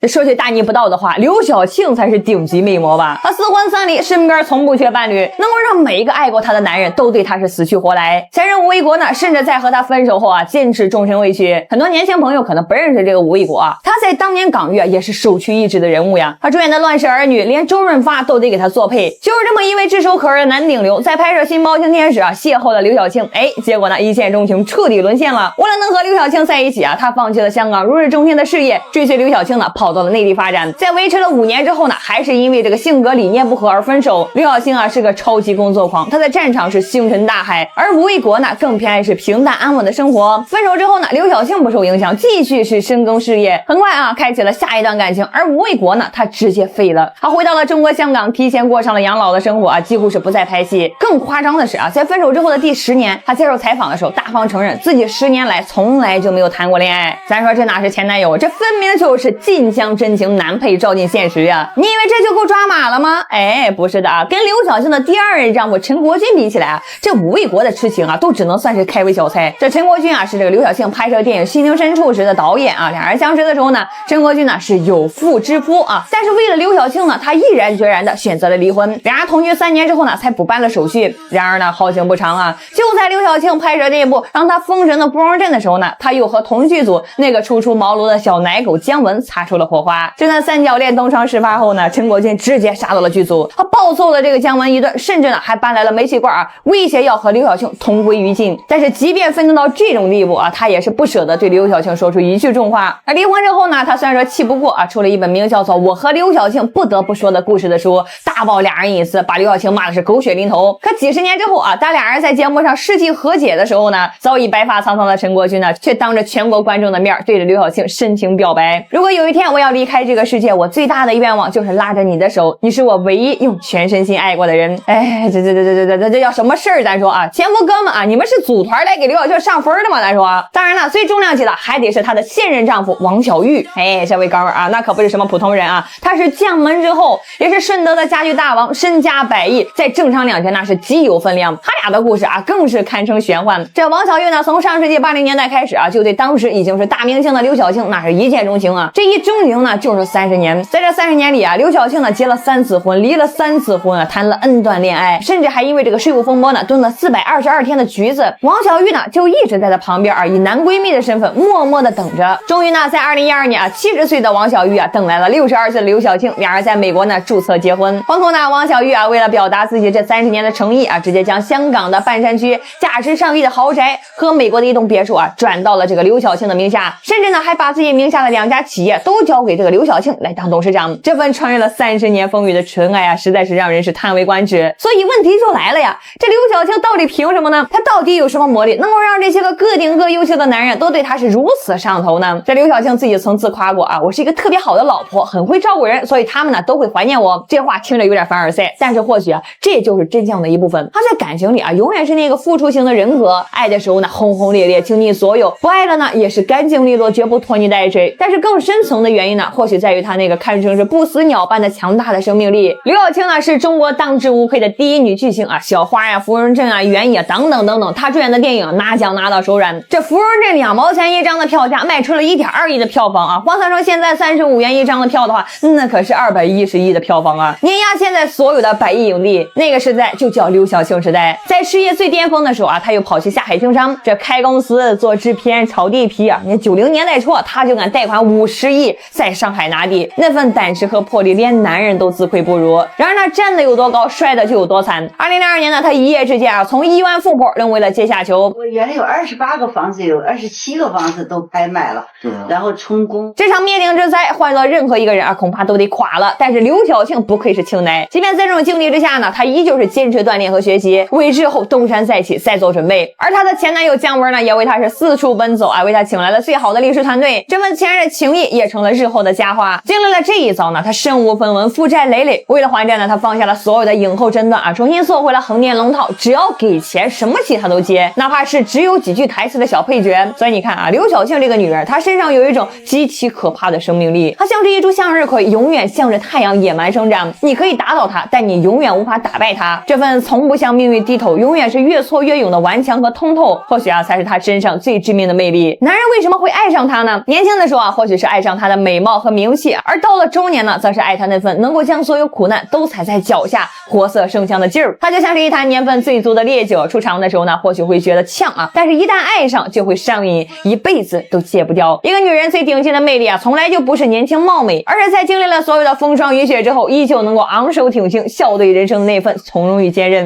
这说句大逆不道的话，刘晓庆才是顶级魅魔吧？她4婚3离，身边从不缺伴侣，能够让每一个爱过她的男人都对她是死去活来。前任吴卫国呢，甚至在和她分手后啊，坚持终身未娶。很多年轻朋友可能不认识这个吴卫国啊，他在当年港乐也是首屈一指的人物呀。他主演的《乱世儿女》，连周润发都得给他作配。就是这么一位炙手可热的男顶流，在拍摄《新包青天》时啊，邂逅了刘晓庆，结果呢，一见钟情，彻底沦陷了。为了能和刘晓庆在一起啊，他放弃了香港如日中天的事业，追随刘晓庆呢，跑到了内地发展。在维持了5年之后呢，还是因为这个性格理念不合而分手。刘晓庆啊是个超级工作狂，他在战场是星辰大海，而吴卫国呢更偏爱是平淡安稳的生活。分手之后呢，刘晓庆不受影响，继续是深耕事业，很快啊开启了下一段感情。而吴卫国呢，他直接废了，他回到了中国香港，提前过上了养老的生活啊，几乎是不再拍戏。更夸张的是啊，在分手之后的第10年，他接受采访的时候大方承认自己10年来从来就没有谈过恋爱。咱说这哪是前男友，这分明就是近乡真情难配照进现实呀！你以为这就够抓马了吗？不是的啊，跟刘晓庆的第2任丈夫陈国军比起来啊，这吴卫国的痴情啊都只能算是开胃小菜。这陈国军啊是这个刘晓庆拍摄电影《心灵深处》时的导演啊，两人相识的时候呢，陈国军呢是有妇之夫啊，但是为了刘晓庆呢，他毅然决然的选择了离婚。两人同居3年之后呢，才补办了手续。然而呢，好景不长啊，就在刘晓庆拍摄这一部让他封神的《芙蓉镇》的时候呢，他又和同剧组那个初出茅庐的小奶狗姜文擦出了火花。这段3角恋东窗事发后呢，陈国军直接杀到了剧组，他暴揍了这个姜文一顿，甚至呢还搬来了煤气罐啊，威胁要和刘晓庆同归于尽。但是即便愤怒到这种地步啊，他也是不舍得对刘晓庆说出一句重话。而离婚之后呢，他虽然说气不过啊，出了一本名叫做《我和刘晓庆不得不说的故事》的书，大爆俩人隐私，把刘晓庆骂的是狗血淋头。可几10年之后啊，当俩人在节目上世纪和解的时候呢，早已白发苍苍的陈国军呢，却当着全国观众的面对着刘晓庆深情表白：如果有一天我要离开这个世界，我最大的愿望就是拉着你的手，你是我唯一用全身心爱过的人。这叫什么事儿？咱说啊，前夫哥们啊，你们是组团来给刘晓庆上分的吗？咱说啊，当然了，最重量级的还得是她的现任丈夫王小玉。这位哥们儿啊，那可不是什么普通人啊，他是将门之后，也是顺德的家具大王，身家100亿，在政商两权那是极有分量。他俩的故事啊，更是堪称玄幻。这王小玉呢，从上世纪80年代开始啊，就对当时已经是大明星的刘晓庆那是一见钟情啊。这一钟情呢，就是30年。在这30年里啊，刘晓庆呢结了3次婚，离了3次婚啊，谈了 N 段恋爱，甚至还因为这个税务风波呢，蹲了422天的局子。王小玉呢，就一直在他旁边啊，以男闺蜜的身份默默的等着。终于呢，在2012年啊，70岁的王小玉啊，等来了62岁的刘晓庆，俩人在美国呢注册结婚。婚后呢，王小玉啊，为了表达自己这30年的诚意啊，直接将香港的半山区价值上亿的豪宅和美国的一栋别墅啊，转到了这个刘晓庆的名下，甚至呢，还把自己名下的2家企业都交给这个刘晓庆来当董事长。这份穿越了30年风雨的纯爱啊，实在是让人是叹为观止。所以问题就来了呀，这刘晓庆到底凭什么呢？他到底有什么魔力，能够让这些个各顶各优秀的男人都对他是如此上头呢？这刘晓庆自己曾自夸过啊，我是一个特别好的老婆，很会照顾人，所以他们呢都会怀念我。这话听着有点凡尔赛，但是或许啊，这就是真相的一部分。他在感情里啊，永远是那个付出型的人格，爱的时候呢轰轰烈烈，倾尽所有；不爱了呢，也是干净利落，绝不拖泥带水。但是更深层的原因呢，或许在于他那个堪称是不死鸟般的强大的生命力。刘晓庆呢，是中国当之无愧的第一女巨星啊，小花呀、芙蓉镇啊、原野等等等等，她主演的电影拿奖拿到手软。这芙蓉镇2毛钱一张的票价，卖出了1.2亿的票房啊，换算成现在35元一张的票的话，那可是210亿的票房啊，碾压现在所有的100亿影帝。那个时代就叫刘晓庆时代。在事业最巅峰的时候啊，他又跑去下海经商，这开公司、做制片、炒地皮啊。你90年代初他就敢贷款50亿在上海拿地，那份胆识和魄力连男人都自愧不如。然而他站的有多高，摔的就有多惨。2002年呢，他一夜之间啊，从亿万富婆沦为了阶下囚。我原来有28个房子，有27个房子都拍卖了，然后充公。这场灭顶之灾换做任何一个人啊，恐怕都得垮了。但是刘晓庆不愧是庆奶，即便在这种境地之下呢，她依旧是坚持锻炼和学习，为日后东山再起再做准备。而她的前男友姜文呢，也为她是四处奔走啊，为她请来了最好的律师团队。这份前任情谊也成了日后的佳话。经历了这一遭呢，她身无分文，负债累累。为了还债呢，她放下了所有的影后身段啊，重新做回了横店龙套，只要给钱，什么戏她都接，哪怕是只有几句台词的小配角。所以你看啊，刘晓庆这个女人，她身上有一种极其可怕的生命力，她像是一株向日葵，永远向着太阳野蛮生长。你可以打倒她，但你永远无法打败她。这份从不向命运低头，永远是越挫越勇的顽强和通透，或许啊，才是她身上最致命的魅力。男人为什么会爱上她呢？年轻的时候啊，或许是爱上她的美美貌和名气，而到了中年呢，则是爱他那份能够将所有苦难都踩在脚下，活色生香的劲儿。他就像是一坛年份最足的烈酒，出场的时候呢，或许会觉得呛啊，但是一旦爱上就会上瘾，一辈子都戒不掉。一个女人最顶尖的魅力啊，从来就不是年轻貌美，而是在经历了所有的风霜雨雪之后，依旧能够昂首挺胸，笑对人生的那份从容与坚韧。